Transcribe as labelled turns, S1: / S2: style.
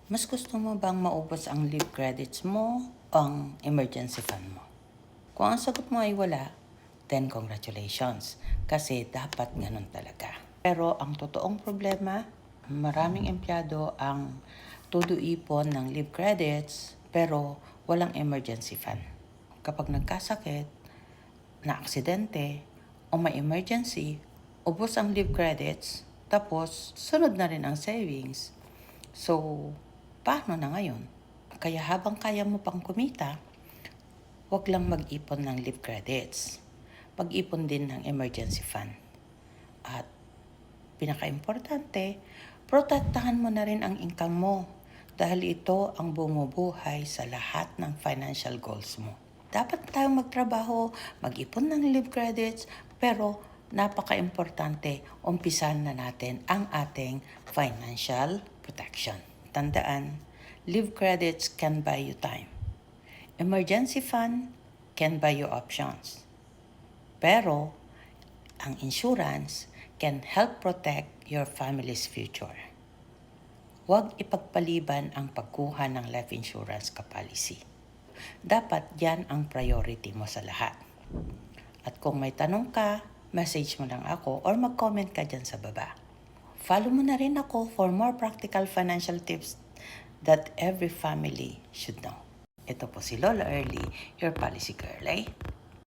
S1: Mas gusto mo bang maubos ang leave credits mo o ang emergency fund mo? Kung ang sagot mo ay wala, then congratulations, kasi dapat ganun talaga. Pero ang totoong problema, maraming empleyado ang tudo-ipon ng leave credits pero walang emergency fund. Kapag nagkasakit, na aksidente, o may emergency, ubos ang leave credits, tapos sunod na rin ang savings. So, paano na ngayon? Kaya habang kaya mo pang kumita, huwag lang mag-ipon ng leave credits. Mag-ipon din ng emergency fund. At pinaka-importante, protektahan mo na rin ang income mo dahil ito ang bumubuhay sa lahat ng financial goals mo. Dapat tayong magtrabaho, mag-ipon ng leave credits, pero napaka-importante, umpisan na natin ang ating financial protection. Tandaan, leave credits can buy you time. Emergency fund can buy you options. Pero, ang insurance can help protect your family's future. Huwag ipagpaliban ang pagkuha ng life insurance policy. Dapat yan ang priority mo sa lahat. At kung may tanong ka, message mo lang ako or mag-comment ka dyan sa baba. Follow mo na rin ako for more practical financial tips that every family should know. Ito po si Lola Early, your policy girl,